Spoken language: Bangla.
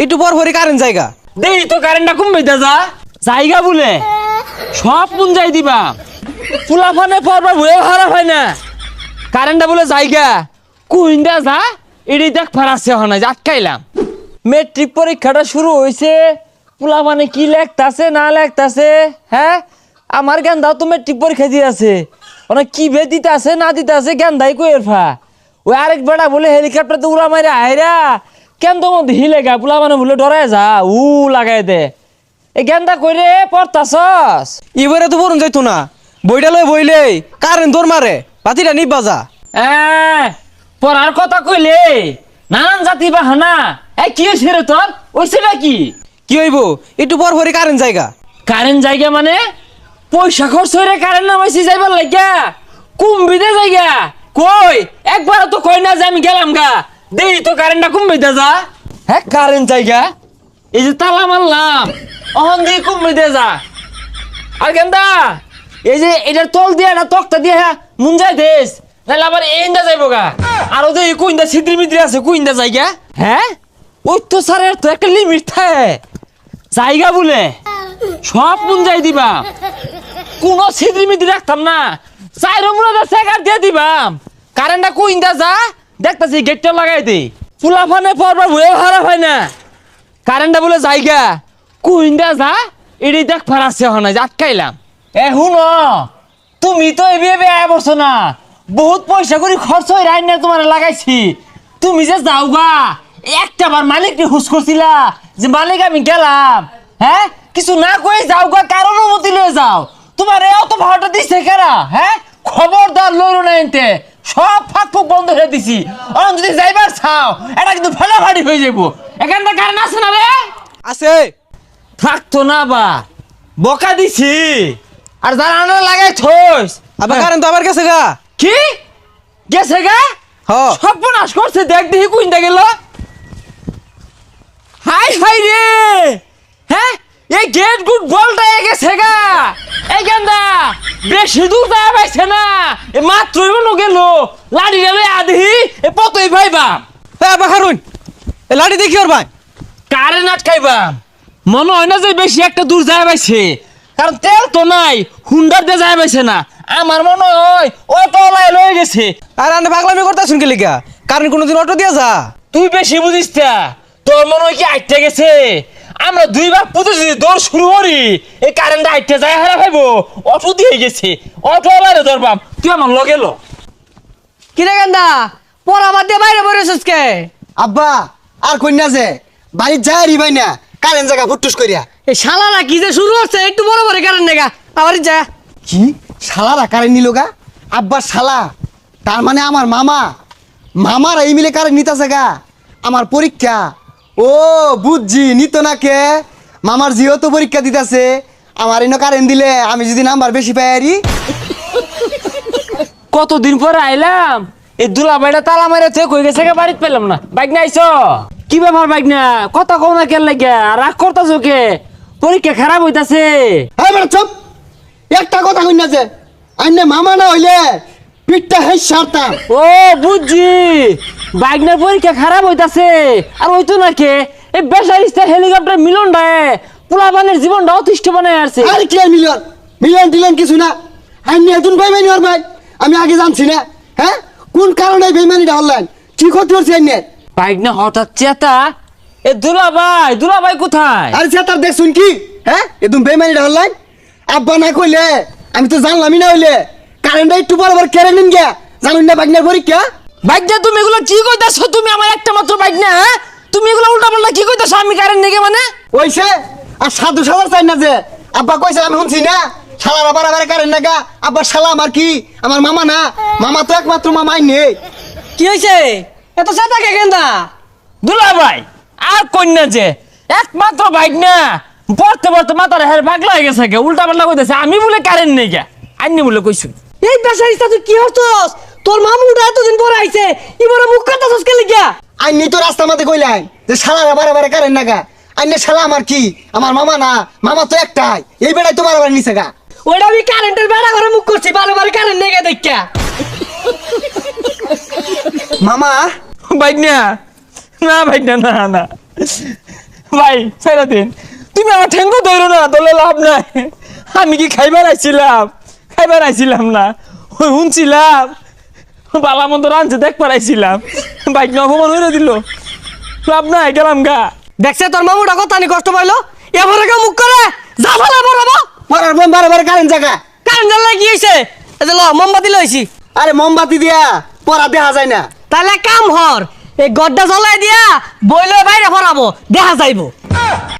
একটু পর পরই কারেন্ট জায়গা। দেই তো কারেন্টটা কমবে যা জায়গা বলে সব কোন যাই দিবা ফুলাফানে পরবার হয়ে হারা হয় না কারেন্টটা বলে জায়গা কুইন্দা যা এডি দেখ ফারাসে হনা আটকাইলাম মেট্রিক পরীক্ষাটা শুরু হইছে ফুলাফানে কি লেখতাছে না লেখতাছে হ্যাঁ আমার গান্ধাও তো মেট্রিক পরীক্ষা দিয়ে আছে অনেক কি বে দিতে আছে না দিতে আছে গান্ধাই কইের ফা ওই আরেক বেড়া বলে হেলিকপ্টার তো উড়া মাইরা আইরা কেন তো মধ্যে হিলে গা ফুলাফানে বলে ডরায় যা লাগাই দে এই গেন্দা কইরে পড়তাছস এবারে তো বরুণ যাইতো না, বইটা লই বইলে কারেন্ট দৌড় মারে, বাতিটা নিবা যা। পড়ার কথা কইলে নানান জাতি বাহানা কি হয়েছে রে তোর ওইছে নাকি কি হইব একটু পর পরই কারেন্ট জায়গা। কারেন্ট জায়গা মানে পয়সা খরচ হইরে কারেন্ট নামাইছি যাইবার লাগিয়া কুম্বিদে জায়গা কই একবার তো কই না যে আমি গেলাম গা দেই তো কারেন্টটা কুম্বিদে যা হ্যাঁ কারেন্ট জায়গা এই যে তালা মারলাম অহন দিয়ে কুম্বিদে যা আর গেন্দা এই যে এটার তল দিয়ে না তক্তা দিয়ে হ্যাঁ মুঞ্জাই দেশ নাহলে আবার এইন্দা যাইব গা আর ওদের কুইন্দা ছিদ্রি মিদ্রি আছে কুইন্দা জায়গা হ্যাঁ ওই তো স্যারের তো একটা লিমিট থাকে জায়গা বলে সব মুঞ্জাই দিবা কোনো ছিদ্রি মিদ্রি রাখতাম না চাইরো মুড়া সেকার দিয়ে দিবাম কারেন্টটা কুইন্দা যা দেখতাছি গেটটা লাগাই দে ফুলাফানে পরবার হয়ে হারা হয় না কারেন্টটা বলে জায়গা কুইন্দা যা এডি দেখ ফারাসে হনা আটকাইলাম হুন তুমি তো এভাবে আয় বসো না বহুত পয়সা করে খরচ হয়ে রাইন না তোমার লাগাইছি তুমি যে যাও গা একটা বার মালিক হুস করছিলা যে মালিক আমি গেলাম হ্যাঁ কিছু না কই যাও গা কার অনুমতি লয়ে যাও তোমার এত ভাড়াটা দিছে কারা হ্যাঁ খবরদার লইল না এনতে সব ফাঁক ফুক বন্ধ হয়ে দিছি যদি যাইবার চাও এটা কিন্তু ফাটাফাটি হয়ে যাবো এখানটা কারণ আছে না রে আছে থাকতো না বা বকা দিছি আর যারা আনা লাগাই থইস আবার কারেন্ট তো আবার গেছে গা। কি গেছে গা হ সর্বনাশ করছে দেখ দেখি কুইন্দা গেল হাই হাই রে হ্যাঁ এই গেট গুড বলটা গেছে গা এই গেন্দা বেশি দূর যায় পাইছে না এ মাত্রই মনে গেল লাড়ি গেল আধি এ পতই ভাইবা আবার হারুন এ লাঠি দেখি ওর ভাই কারেন্ট আটকাইবা মনে হয় না যে বেশি একটা দূর যায় পাইছে কারণ তেল তো নাই হুন্ডার দিয়ে যায় পাইছে না আমার মনে হয় অটো লাই লয়ে গেছে আর আন্না পাগলামি করতে শুনকে লিখা কারেন্ট কোনোদিন অটো দিয়া যা। তুই বেশি বুঝিস তা তোর মনে হয় কি আইতে গেছে আমরা দুইবার পুঁতে যদি দৌড় শুরু করি এই কারেন্ট আইতে যায় হারা খাইবো অটো দিয়ে গেছে অটো লাইরে ধরবাম তুই আমার লগে লো কিরে গেন্দা পড়া বাদ দিয়ে বাইরে বেরোছিস কে? আব্বা আর কন্যা যে বাড়ির যায় রি ভাই না কারেন্ট জায়গা ফুটুস করিয়া এই শালারা কি যে শুরু হচ্ছে একটু বড় বড় কারণ নেগা আবার যা কি শালারা কারেন্ট নিল গা আব্বা শালা তার মানে আমার মামার এই মিলে কারেন্ট নিতেছে গা আমার পরীক্ষা ও বুঝছি নিত না কে মামার যেহেতু পরীক্ষা দিতেছে আমার এনে কারেন্ট দিলে আমি যদি নাম্বার বেশি পাই আরি কতদিন পরে আইলাম এই দুলা বাইটা তালা মারে তুই কই গেছে কে বাড়িতে পেলাম না বাইক না আইছো কি ব্যাপার বাইক না কথা কও না কেন লাগিয়া রাগ করতাছো কে পরীক্ষা খারাপ হইতাছে হ্যাঁ বেটা চুপ একটা কথা কন্যা যে আইনে মামা না হইলে পিঠটা হেস সারতাম ও বুঝছি বাইকনার পরীক্ষা খারাপ হইতাছে আর হইতো না কে এই বেসারিস্তার হেলিকপ্টার মিলন ডায় পোলাপানের জীবনটা অতিষ্ঠ বানায় আসছে আর কি আর মিলন টিলন কিছু না আইনে এতুন বেইমানি ওর ভাই আমি আগে জানছি না হ্যাঁ কোন কারণে বেইমানিটা হলেন কি ক্ষতি হচ্ছে আইনে বাইক না হঠাৎ চেতা এ দুলাভাই কোথায় আর সে তার দেখছুন কি হ্যাঁ এদম বেইমানিটা হলেন আব্বা না কইলে আমি তো জানলামই না হইলে কারেন্টটা একটু বরাবর কেড়ে নিন গিয়া জানুন না বাগনার পরীক্ষা বাইক না তুমি এগুলো কি কইতাছো তুমি আমার একটা মাত্র বাইক না হ্যাঁ তুমি এগুলো উল্টা পাল্টা কি কইতাছো আমি কারেন্ট নেগে মানে ওইছে আর সাধু সাধার চাই না যে আব্বা কইছে আমি শুনছি না শালারা বারাবারে কারেন্ট নাগা আব্বা শালা আমার কি আমার মামা না মামা তো একমাত্র মামাই নেই কি হয়েছে এত সাদা কে গেন্দা? দুলাভাই আর কন্যা যে একমাত্র বাইক না পড়তে পড়তে মাথার হের পাগলা হয়ে গেছে উল্টা পাল্টা কইতাছে আমি বলে কারেন্ট নেই গা আইনি বলে কইছুন এই বেসারিস্তা তুই কি হচ্ছস? তোর মামুটা এতদিন পরে আইছে এবারে মুখ কাটাছস কে লিগা? আইনি তো রাস্তার মধ্যে কইলাই যে শালারা বারাবারে কারেন্ট নাগা আইনে শালা আমার কি আমার মামা না মামা তো একটাই এই বেড়াই তো বারাবার নিছে গা ওটা আমি কারেন্টের বেড়া করে মুখ করছি বারবার কারেন্ট নেগে দেখা মামা বাইক না না বাইক না না না ভাই ছেড়ে দিন, তুমি আমার ঠেঙ্গো ধরো না, দলে লাভ নাই। আমি কি খাইবার আইছিলাম না, ওই শুনছিলাম বালা মন্দ রাঁধছে দেখবার আইছিলাম, বাইক না অপমান হয়ে দিল, লাভ নাই, গেলাম গা। দেখছে তোর মামুটা কথা নি কষ্ট পাইলো, এবারে কেউ মুখ করে যা ভালো বড় পরার বোম বারে বারে কারেন্ট জায়গা। কারণ জানলে কি হয়েছে? এই যে ল মোমবাতি লইছি, আরে মোমবাতি দিয়া পরা দেখা যায় না। তাহলে কাম হর এই গড্ডা জ্বলাই দিয়া বইলে বাইরে ফরাবো দেখা যাইবো।